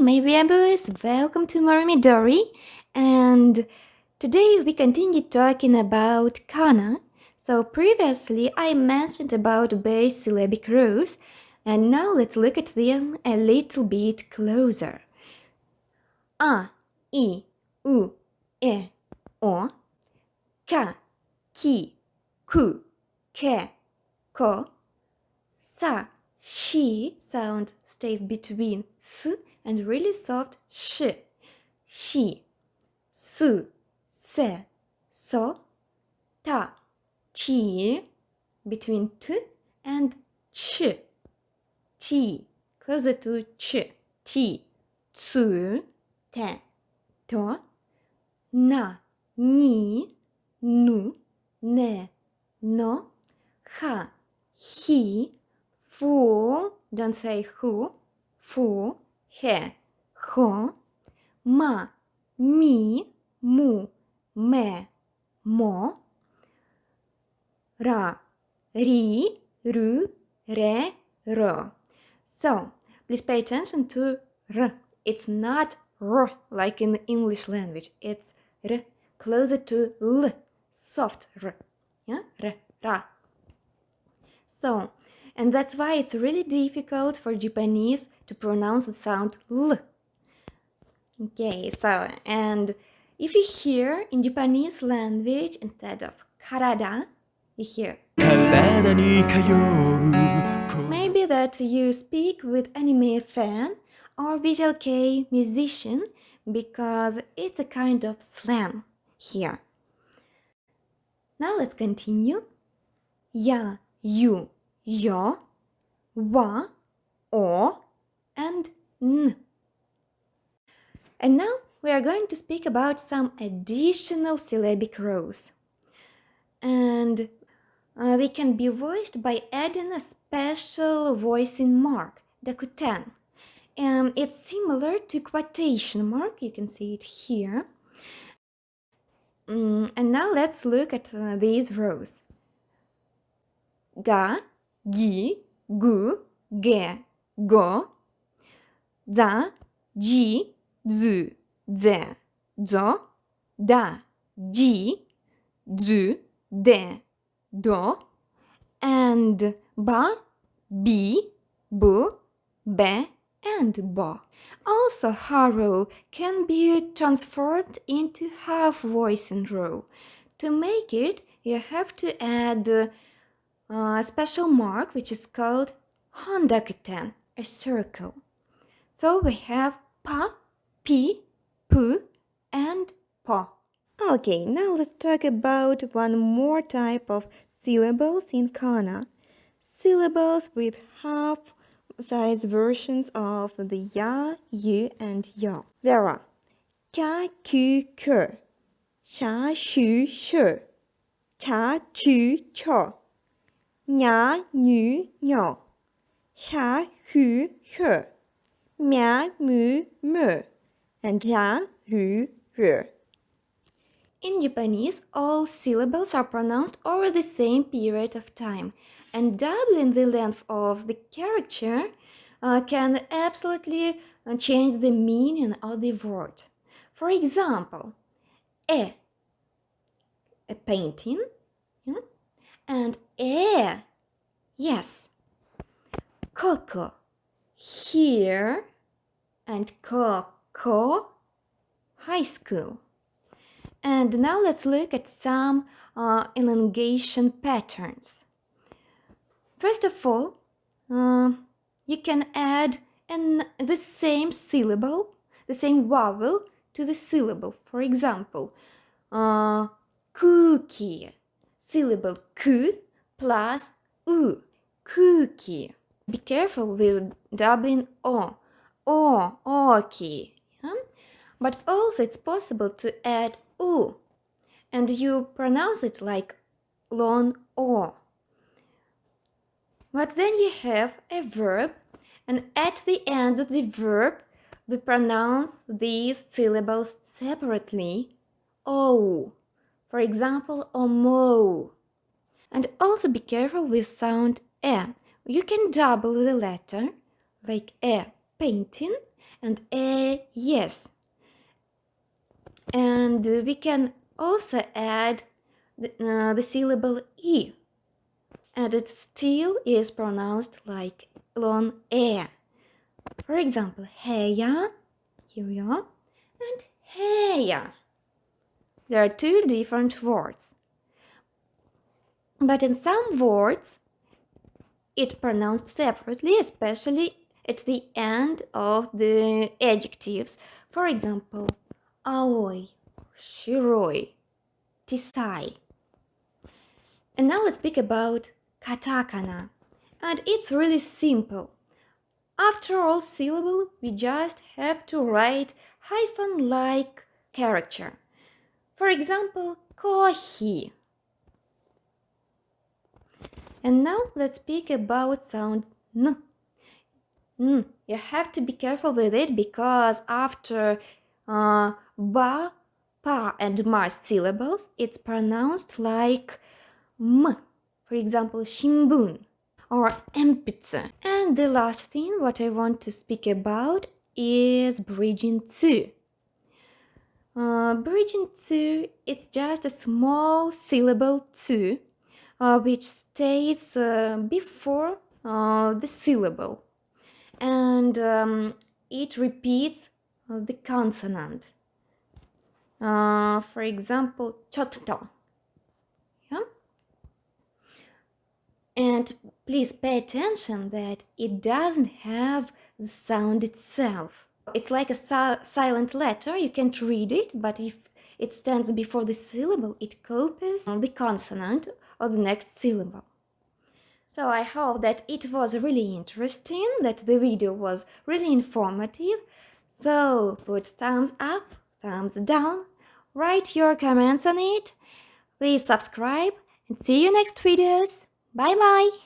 my viewers, welcome to Mori Midori, and today we continue talking about kana. So previously I mentioned about base syllabic rules, and now let's look at them a little bit closer. A, I, U, E, O, ka, ki, ku, ke, ko, sa, she sound stays between s and really soft sh, she, su, se, so, ta, chi, between t and ch, ti, closer to ch, ti, tsu, te, to, na, ni, nu, ne, no, ha, he, fu, don't say who, fu, he, ho, ma, mi, mu, me, mo, ra, ri, ru, re, ro. So, please pay attention to r. It's not r like in the English language. It's r closer to l, soft r. Yeah? R, ra. So, and that's why it's really difficult for Japanese to pronounce the sound l. Okay, so, and if you hear in Japanese language instead of karada, you hear maybe that you speak with anime fan or visual kei musician because it's a kind of slang here. Now let's continue. Ya, you, yo, wa, o, and n. And now we are going to speak about some additional syllabic rows. And they can be voiced by adding a special voicing mark, the kuten. It's similar to quotation mark, you can see it here. And now let's look at these rows. Ga, gi, gu, ge, go, za, ji, zu, ze, zo, da, ji, zu, de, do, and ba, bi, bu, be, and bo. Also, ha row can be transformed into half voicing row. To make it, you have to add a special mark which is called handakuten, a circle. So we have pa, pi, pu, and po. Okay, now let's talk about one more type of syllables in kana. Syllables with half-size versions of the ya, yu, and yo. There are ka, ku, ke, sha, shu, she, cha, chu, cho, nya, nu, nyo, ha, hu, he, mya, mu, me, and ya, ru, re. In Japanese, all syllables are pronounced over the same period of time, and doubling the length of the character can absolutely change the meaning of the word. For example, a painting, and yes, koko, here, and koko, high school. And now let's look at some elongation patterns. First of all, you can add the same syllable, the same vowel to the syllable. For example, cookie, syllable ku plus u, cookie. Be careful with doubling o, oki. But also it's possible to add u, and you pronounce it like long o. But then you have a verb, and at the end of the verb, we pronounce these syllables separately, o. For example, omo. And also be careful with sound e. You can double the letter, like painting, and a yes. And we can also add the syllable e, and it still is pronounced like long e. For example, heya, here we are, and heya. There are two different words. But in some words, it's pronounced separately, especially at the end of the adjectives. For example, aoi, shiroi, tisai. And now let's speak about katakana. And it's really simple. After all syllable, we just have to write hyphen-like character. For example, kohi. And now let's speak about sound n. You have to be careful with it because after ba, pa and ma syllables, it's pronounced like m. For example, shimbun or empitsu. And the last thing what I want to speak about is bridging to. Bridging to, it's just a small syllable to, which stays before the syllable, and it repeats the consonant. For example, chotto. Yeah? And please pay attention that it doesn't have the sound itself. It's like a silent letter, you can't read it, but if it stands before the syllable, it copies the consonant or the next syllable. So I hope that it was really interesting, that the video was really informative. So put thumbs up, thumbs down, write your comments on it. Please subscribe and see you next videos. Bye bye!